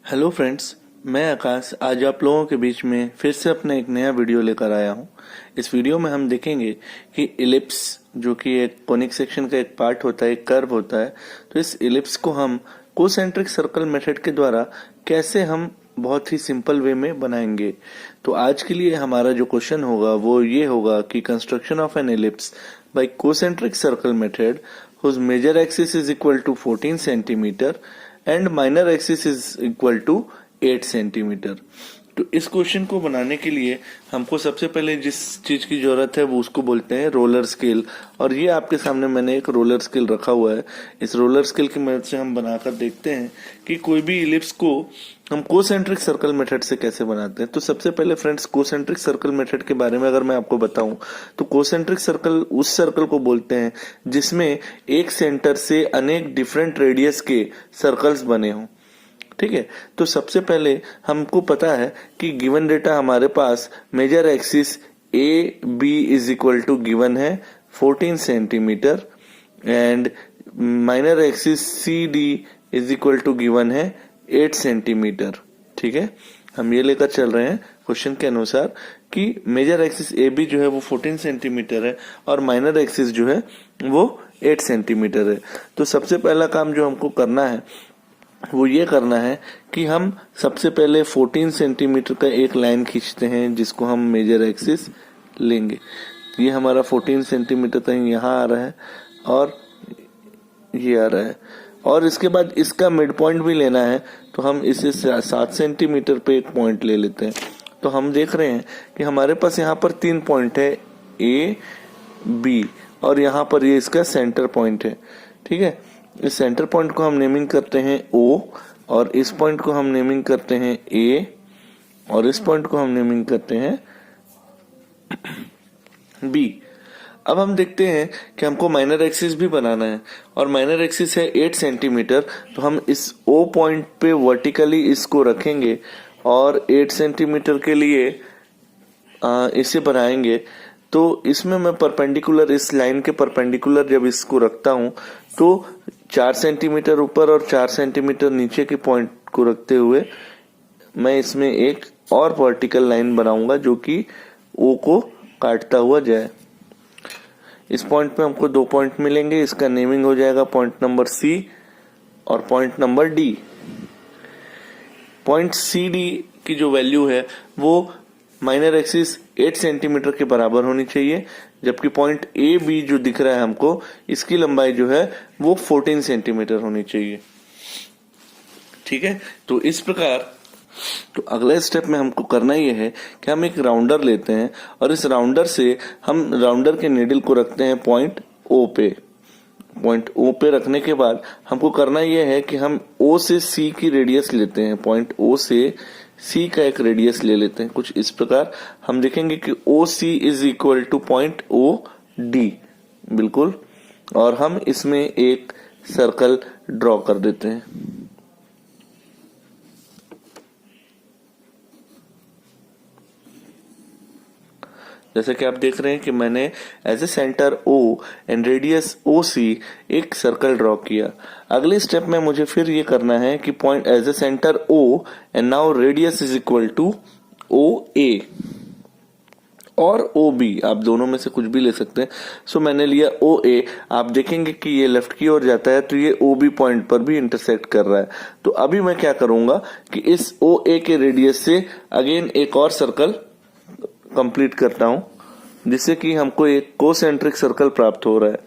Hello friends, मैं आकाश आज आप लोगों के बीच में फिर से अपना एक नया वीडियो लेकर आया हूं। इस वीडियो में हम देखेंगे कि इलिप्स जो कि एक कोनिक सेक्शन का एक पार्ट होता है, एक कर्व होता है, तो इस इलिप्स को हम कोसेंट्रिक सर्कल मेथड के द्वारा कैसे हम बहुत ही सिंपल वे में बनाएंगे। तो आज के लिए हमारा जो क्वेश्चन होगा वो ये होगा कि construction of an ellipse by concentric circle method whose major axis is equal to 14 centimeter and minor axis is equal to 8 centimetre. तो इस क्वेश्चन को बनाने के लिए हमको सबसे पहले जिस चीज की जरूरत है वो उसको बोलते हैं रोलर स्केल। और ये आपके सामने मैंने एक रोलर स्केल रखा हुआ है। इस रोलर स्केल की मदद से हम बनाकर देखते हैं कि कोई भी इलिप्स को हम कोसेंट्रिक सर्कल मेथड से कैसे बनाते हैं। तो सबसे पहले फ्रेंड्स, कोसेंट्रिक सर्कल मेथड के बारे में अगर मैं आपको बताऊं तो कोसेंट्रिक सर्कल उस सर्कल को बोलते हैं जिसमें एक सेंटर से अनेक डिफरेंट रेडियस के सर्कल्स बने हों। ठीक है, तो सबसे पहले हमको पता है कि गिवन डेटा हमारे पास major axis A B is equal to given है 14 centimetre and minor axis C D is equal to given है 8 सेंटीमीटर। ठीक है, हम ये लेकर चल रहे हैं क्वेश्चन के अनुसार कि मेजर एक्सिस ए बी जो है वो 14 सेंटीमीटर है और माइनर एक्सिस जो है वो 8 सेंटीमीटर है। तो सबसे पहला काम जो हमको करना है वो ये करना है कि हम सबसे पहले 14 सेंटीमीटर का एक लाइन खींचते हैं जिसको हम मेजर एक्सिस लेंगे। ये हमारा 14 सेंटीमीटर तक यहाँ आ रहा है और ये आ रहा है, और इसके बाद इसका मिड पॉइंट भी लेना है तो हम इसे 7 सेंटीमीटर पे एक पॉइंट ले लेते हैं। तो हम देख रहे हैं कि हमारे पास यहाँ पर 3 पॉइंट है, ए बी, और यहाँ पर ये इसका सेंटर पॉइंट है। ठीक है, इस सेंटर पॉइंट को हम नेमिंग करते हैं O, और इस पॉइंट को हम नेमिंग करते हैं A, और इस पॉइंट को हम नेमिंग करते हैं B। अब हम देखते हैं कि हमको माइनर एक्सिस भी बनाना है और माइनर एक्सिस है 8 सेंटीमीटर। तो हम इस O पॉइंट पे वर्टिकली इसको रखेंगे और 8 सेंटीमीटर के लिए इसे बनाएंगे। तो इसमें मैं परपेंडिकुलर, इस लाइन के परपेंडिकुलर जब इसको रखता हूं तो 4 सेंटीमीटर ऊपर और 4 सेंटीमीटर नीचे के पॉइंट को रखते हुए मैं इसमें एक और वर्टिकल लाइन बनाऊंगा जो कि O को काटता हुआ जाए। इस पॉइंट पे हमको 2 पॉइंट मिलेंगे, इसका नेमिंग हो जाएगा पॉइंट नंबर C और point number D। Point CD की जो वैल्यू है वो माइनर एक्सिस 8 सेंटीमीटर के बराबर होनी चाहिए, जबकि पॉइंट ए बी जो दिख रहा है हमको, इसकी लंबाई जो है वो 14 सेंटीमीटर होनी चाहिए। ठीक है, तो इस प्रकार तो अगला स्टेप में हमको करना ये है कि हम एक राउंडर लेते हैं और इस राउंडर से हम राउंडर के नीडल को रखते हैं पॉइंट O पे। पॉइंट O पे रखने के बाद हमको करना यह है कि हम O से C की रेडियस लेते हैं। पॉइंट O से C का एक रेडियस ले लेते हैं कुछ इस प्रकार। हम देखेंगे कि OC is equal two point OD, बिल्कुल, और हम इसमें एक सर्कल ड्रॉ कर देते हैं। जैसे कि आप देख रहे हैं कि मैंने as a centre O and radius OC एक सर्कल ड्रॉ किया। अगले स्टेप में मुझे फिर ये करना है कि point as a centre O and now radius is equal to OA और OB, आप दोनों में से कुछ भी ले सकते हैं। सो मैंने लिया OA। आप देखेंगे कि ये लेफ्ट की ओर जाता है तो ये OB पॉइंट पर भी इंटरसेक्ट कर रहा है। तो अभी मैं क्या करूंगा कि इस OA के रेडियस से अगेन एक और सर्कल कंप्लीट करता हूं जिससे कि हमको एक कोसेंट्रिक सर्कल प्राप्त हो रहा है।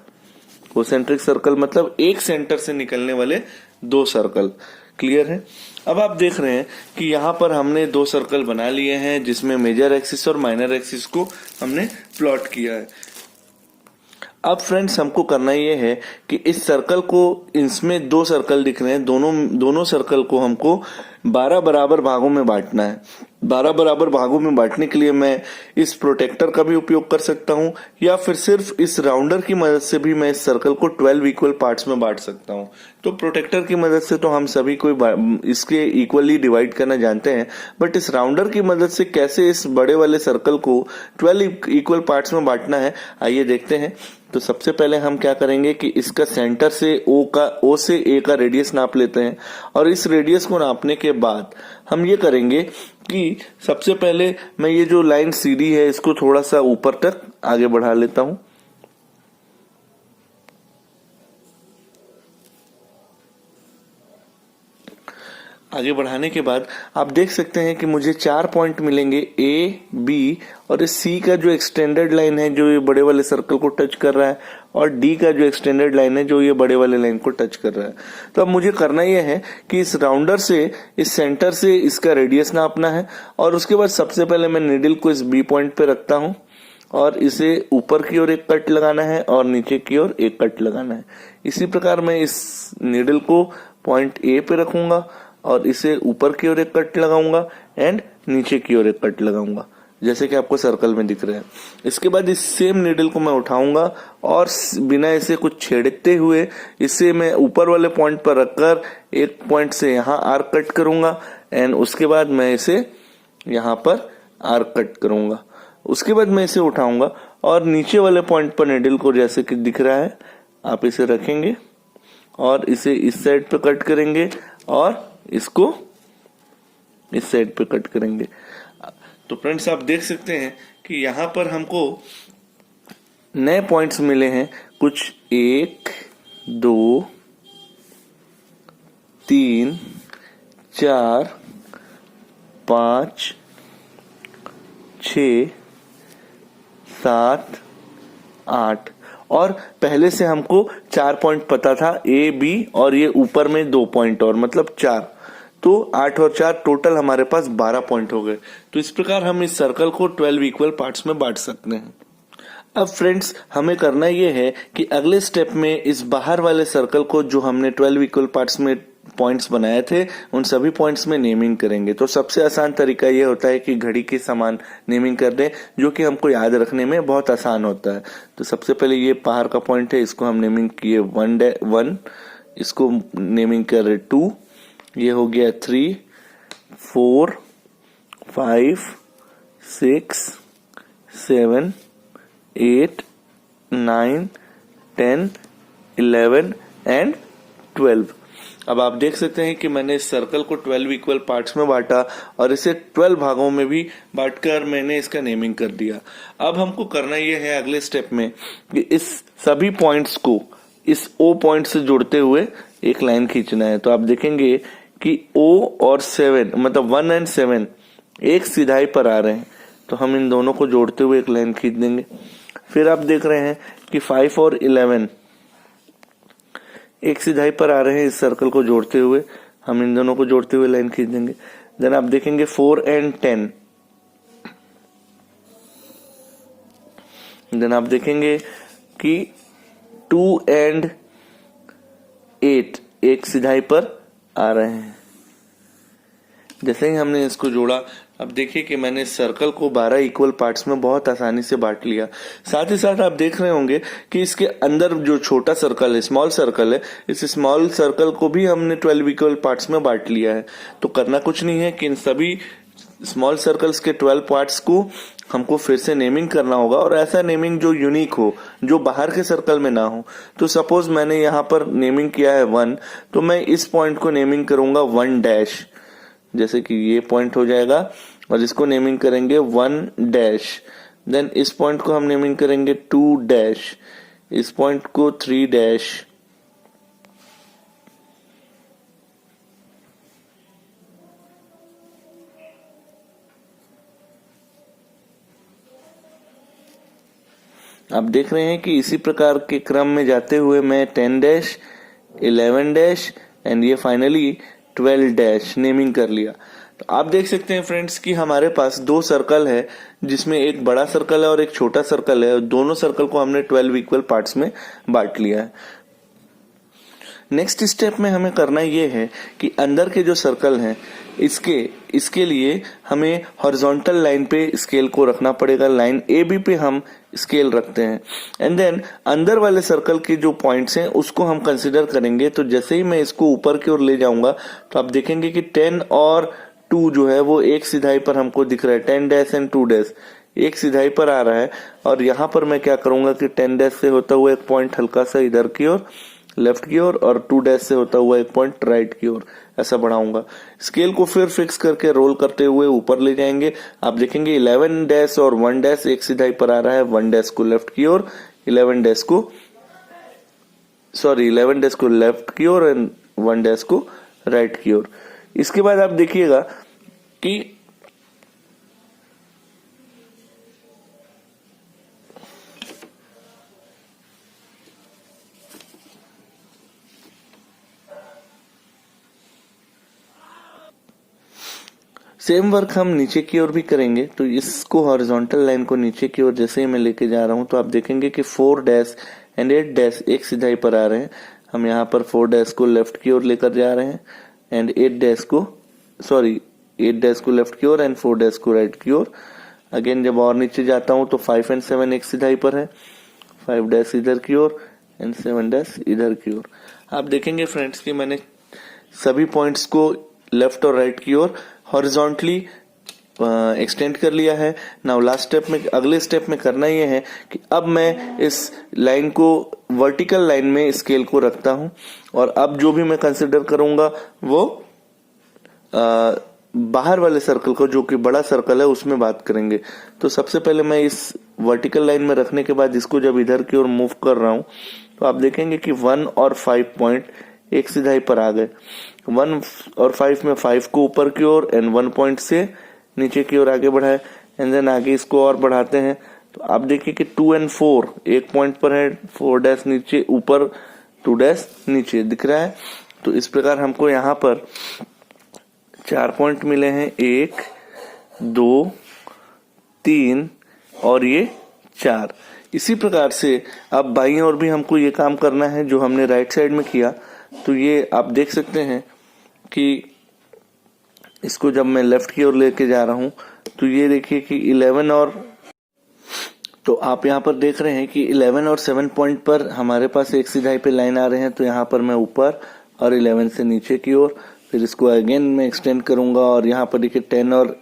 कोसेंट्रिक सर्कल मतलब एक सेंटर से निकलने वाले 2 सर्कल। क्लियर है? अब आप देख रहे हैं कि यहाँ पर हमने 2 सर्कल बना लिए हैं जिसमें मेजर एक्सिस और माइनर एक्सिस को हमने प्लॉट किया है। अब फ्रेंड्स हमको करना ये है कि इस सर्कल को, इसमें 2 सर्कल दिख रहे हैं, दोनों सर्कल को हमको 12 बराबर भागों में बांटना है। 12 बराबर भागों में बांटने के लिए मैं इस प्रोटेक्टर का भी उपयोग कर सकता हूं या फिर सिर्फ इस राउंडर की मदद से भी मैं इस सर्कल को 12 इक्वल पार्ट्स में बांट सकता हूं। तो प्रोटेक्टर की मदद से तो हम सभी को इसके इक्वली डिवाइड करना जानते हैं, बट इस राउंडर की मदद से कैसे इस बड़े वाले सर्कल को 12 इक्वल पार्ट्स में बांटना है, आइए देखते हैं। तो सबसे पहले हम क्या करेंगे कि इसका सेंटर से O से A का रेडियस नाप लेते हैं और इस रेडियस को नापने के बाद हम ये करेंगे कि सबसे पहले मैं ये जो लाइन सीधी है इसको थोड़ा सा ऊपर तक आगे बढ़ा लेता हूं। आगे बढ़ाने के बाद आप देख सकते हैं कि मुझे 4 पॉइंट मिलेंगे, ए, बी और इस सी का जो एक्सटेंडेड लाइन है जो ये बड़े वाले सर्कल को टच कर रहा है, और डी का जो एक्सटेंडेड लाइन है जो ये बड़े वाले लाइन को टच कर रहा है। तो अब मुझे करना यह है कि इस राउंडर से, इस सेंटर से इसका रेडियस नापना है, और उसके बाद सबसे पहले मैं निडल को इस बी पॉइंट पे रखता हूं और इसे ऊपर की ओर एक कट लगाना है और नीचे की ओर एक कट लगाना है। इसी प्रकार मैं इस निडल को पॉइंट ए पे रखूंगा और इसे ऊपर की ओर एक कट लगाऊंगा एंड नीचे की ओर एक कट लगाऊंगा, जैसे कि आपको सर्कल में दिख रहा है। इसके बाद इस सेम नीडल को मैं उठाऊंगा और बिना इसे कुछ छेड़ते हुए इसे मैं ऊपर वाले पॉइंट पर रखकर एक पॉइंट से यहाँ आर्क कट करूंगा एंड उसके बाद मैं इसे यहाँ पर आर्क कट करूंगा। उसके बाद मैं इसे उठाऊंगा और नीचे वाले पॉइंट पर नीडल को, जैसे कि दिख रहा है, आप इसे रखेंगे और इसे इस साइड पे कट करेंगे और इसको इस साइड पे कट करेंगे। तो फ्रेंड्स आप देख सकते हैं कि यहाँ पर हमको नए पॉइंट्स मिले हैं कुछ, 1 2 3 4 5 6 7 8 और पहले से हमको 4 पॉइंट पता था, ए बी और ये ऊपर में 2 पॉइंट और, मतलब 4। तो 8 और 4 टोटल हमारे पास 12 पॉइंट हो गए। तो इस प्रकार हम इस सर्कल को 12 इक्वल पार्ट्स में बांट सकते हैं। अब फ्रेंड्स हमें करना ये है कि अगले स्टेप में इस बाहर वाले सर्कल को, जो हमने 12 इक्वल पार्ट्स में पॉइंट्स बनाए थे, उन सभी पॉइंट्स में नेमिंग करेंगे। तो सबसे आसान तरीका ये होता है कि घड़ी के समान नेमिंग कर दें, जो कि हमको याद रखने में बहुत आसान होता है। तो सबसे पहले ये बाहर का पॉइंट है, इसको हम नेमिंग किए 1, इसको नेमिंग कर रहे 2, ये हो गया 3 4 5 6 7 8 9 10 11 एंड 12। अब आप देख सकते हैं कि मैंने इस सर्कल को 12 इक्वल पार्ट्स में बांटा और इसे 12 भागों में भी बांटकर मैंने इसका नेमिंग कर दिया। अब हमको करना यह है अगले स्टेप में कि इस सभी पॉइंट्स को इस O पॉइंट से जोड़ते हुए एक लाइन खींचना है। तो आप देखेंगे कि O और 7, मतलब 1 एंड 7 एक सिधाई पर आ रहे हैं, तो हम इन दोनों को जोड़ते हुए एक लाइन खींच देंगे। फिर आप देख रहे हैं कि 5 और 11 एक सिधाई पर आ रहे हैं, इस सर्कल को जोड़ते हुए हम इन दोनों को जोड़ते हुए लाइन खींच देंगे। देन आप देखेंगे 4 एंड 10, देन आप देखेंगे कि 2 एंड 8 एक सिधाई पर आ रहे हैं। जैसे ही हमने इसको जोड़ा, अब देखिए कि मैंने इस सर्कल को 12 इक्वल पार्ट्स में बहुत आसानी से बांट लिया। साथ ही साथ आप देख रहे होंगे कि इसके अंदर जो छोटा सर्कल है, स्मॉल सर्कल है, इस स्मॉल सर्कल को भी हमने 12 इक्वल पार्ट्स में बांट लिया है। तो करना कुछ नहीं है कि इन सभी स्मॉल सर्कल्स के 12 पार्ट्स को हमको फिर से नेमिंग करना होगा, और ऐसा नेमिंग जो यूनिक हो, जो बाहर के सर्कल में ना हो। तो सपोज मैंने यहाँ पर नेमिंग किया है 1, तो मैं इस पॉइंट को नेमिंग करूंगा 1 डैश, जैसे कि ये पॉइंट हो जाएगा, और इसको नेमिंग करेंगे 1 डैश। देन इस पॉइंट को हम नेमिंग करेंगे 2 डैश, इस पॉइंट को 3 डैश, आप देख रहे हैं कि इसी प्रकार के क्रम में जाते हुए मैं 10 डैश, 11 डैश एंड ये फाइनली 12 डैश नेमिंग कर लिया। तो आप देख सकते हैं फ्रेंड्स कि हमारे पास 2 सर्कल है, जिसमें एक बड़ा सर्कल है और एक छोटा सर्कल है। दोनों सर्कल को हमने 12 इक्वल पार्ट्स में बांट लिया है। नेक्स्ट स्टेप में हमें करना ये है कि अंदर के जो सर्कल हैं, इसके लिए हमें हॉरिजॉन्टल लाइन पे स्केल को रखना पड़ेगा। लाइन ए बी पे हम स्केल रखते हैं, एंड देन अंदर वाले सर्कल के जो पॉइंट्स हैं उसको हम कंसिडर करेंगे। तो जैसे ही मैं इसको ऊपर की ओर ले जाऊंगा, तो आप देखेंगे कि 10 और 2 जो है वो एक सिधाई पर हमको दिख रहा है। 10 डैश एंड 2 डैश एक सिधाई पर आ रहा है, और यहाँ पर मैं क्या करूंगा कि 10 डैश से होता हुआ एक पॉइंट हल्का सा इधर की ओर लेफ्ट की ओर और 2 डैश से होता हुआ एक पॉइंट राइट की ओर ऐसा बढ़ाऊंगा। स्केल को फिर फिक्स करके रोल करते हुए ऊपर ले जाएंगे। आप देखेंगे 11 डैश और 1 डैश एक सिधाई पर आ रहा है। 1 डैश को लेफ्ट की ओर, 11 डैश को लेफ्ट की ओर एंड 1 डैश को राइट की ओर। इसके बाद आप देखिएगा कि सेम वर्क हम नीचे की ओर भी करेंगे। तो इसको हॉरिजॉन्टल लाइन को नीचे की ओर जैसे ही मैं लेके जा रहा हूं तो आप देखेंगे कि 4 डैश एंड 8 डैश एक सिधाई पर आ रहे हैं। हम यहाँ पर 4 डैश को लेफ्ट की ओर लेकर जा रहे हैं एंड 8 डैश को लेफ्ट की ओर एंड 4 डैश को राइट की ओर। अगेन जब और नीचे जाता हूं तो 5 एंड 7 एक सिधाई पर है। 5 डैश इधर की ओर एंड 7 डैश इधर की ओर। आप देखेंगे फ्रेंड्स कि मैंने सभी पॉइंट्स को लेफ्ट और राइट की ओर हॉरिजॉन्टली एक्सटेंड कर लिया है। नाउ अगले स्टेप में करना यह है कि अब मैं इस लाइन को वर्टिकल लाइन में स्केल को रखता हूं और अब जो भी मैं कंसिडर करूंगा वो बाहर वाले सर्कल को, जो कि बड़ा सर्कल है, उसमें बात करेंगे। तो सबसे पहले मैं इस वर्टिकल लाइन में रखने के बाद इसको जब इधर की ओर मूव कर रहा हूं तो आप देखेंगे कि 1 और 5 पॉइंट एक सिधाई पर आ गए। 1 और 5 में 5 को ऊपर की ओर एंड 1 पॉइंट से नीचे की ओर आगे बढ़ाए एंड देन आगे इसको और बढ़ाते हैं। तो आप देखिए कि 2 एंड 4 एक पॉइंट पर है। 4 डैश नीचे ऊपर, 2 डैश नीचे दिख रहा है। तो इस प्रकार हमको यहाँ पर 4 पॉइंट मिले हैं, 1 2 3 और ये 4। इसी प्रकार से अब बाईं ओर भी हमको ये काम करना है जो हमने राइट साइड में किया। तो ये आप देख सकते हैं कि इसको जब मैं लेफ्ट की ओर लेके जा रहा हूं तो ये देखिए कि 11 और, तो आप यहाँ पर देख रहे हैं कि 11 और 7 पॉइंट पर हमारे पास एक सिधाई पे लाइन आ रहे हैं। तो यहाँ पर मैं ऊपर और 11 से नीचे की ओर, फिर इसको अगेन मैं एक्सटेंड करूंगा और यहाँ पर देखिए 10 और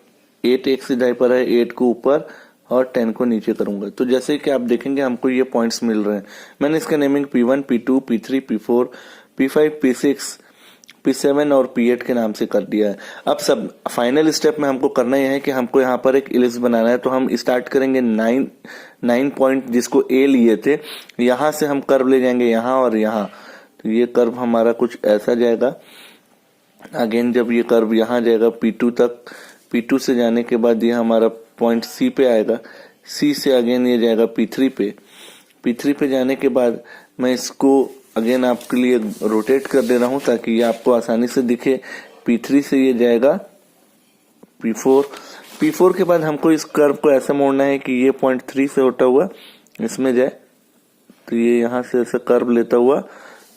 8 एक सिधाई पर है। 8 को ऊपर और 10 को नीचे करूंगा। तो जैसे कि आप देखेंगे हमको ये पॉइंट्स मिल रहे हैं। मैंने इसका naming P1, P2, P3, P4, P5, P6, P7 और P8 के नाम से कर दिया है। अब सब फाइनल स्टेप में हमको करना यह है कि हमको यहाँ पर एक इलिप्स बनाना है। तो हम स्टार्ट करेंगे 9 पॉइंट जिसको A लिए थे, यहाँ से हम कर्व ले जाएंगे यहाँ और यहाँ। तो ये कर्व हमारा कुछ ऐसा जाएगा। अगेन जब ये कर्व यहाँ जाएगा P2 तक, P2 से जाने के बाद ये हमारा पॉइंट C पे आएगा। C से अगेन ये जाएगा P3 पे। P3 पे जाने के बाद मैं इसको अगेन आपके लिए रोटेट कर दे रहा हूं ताकि ये आपको आसानी से दिखे। P3 से ये जाएगा P4। P4 के बाद हमको इस कर्व को ऐसा मोड़ना है कि ये पॉइंट 3 से होता हुआ इसमें जाए। तो ये यहाँ से ऐसा कर्व लेता हुआ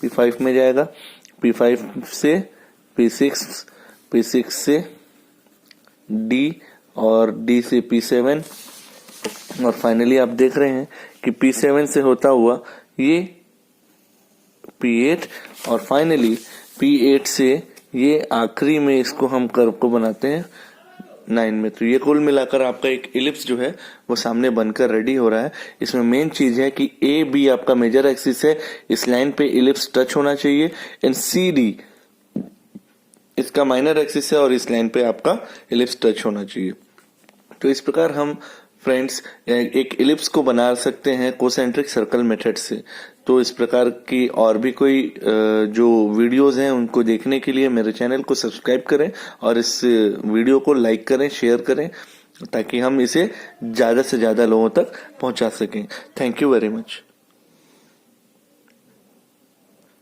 P5 में जाएगा। P5 से P6, P6 से D और D से P7 और फाइनली आप देख रहे हैं कि P7 से होता हुआ ये P8 और फाइनली P8 से ये आखिरी में इसको हम कर्व को बनाते हैं 9 में। तो ये कुल मिलाकर आपका एक इलिप्स जो है वो सामने बनकर रेडी हो रहा है। इसमें मेन चीज है कि AB आपका मेजर एक्सिस है, इस लाइन पे इलिप्स टच होना चाहिए एंड CD इसका माइनर एक्सिस है और इस लाइन पे आपका इलिप्स टच होना चाहिए। तो इस प्रकार हम फ्रेंड्स एक इलिप्स को बना सकते हैं कोसेंट्रिक सर्कल मेथड से। तो इस प्रकार की और भी कोई जो वीडियोस हैं उनको देखने के लिए मेरे चैनल को सब्सक्राइब करें और इस वीडियो को लाइक करें, शेयर करें ताकि हम इसे ज्यादा से ज्यादा लोगों तक पहुंचा सकें। Thank you very much.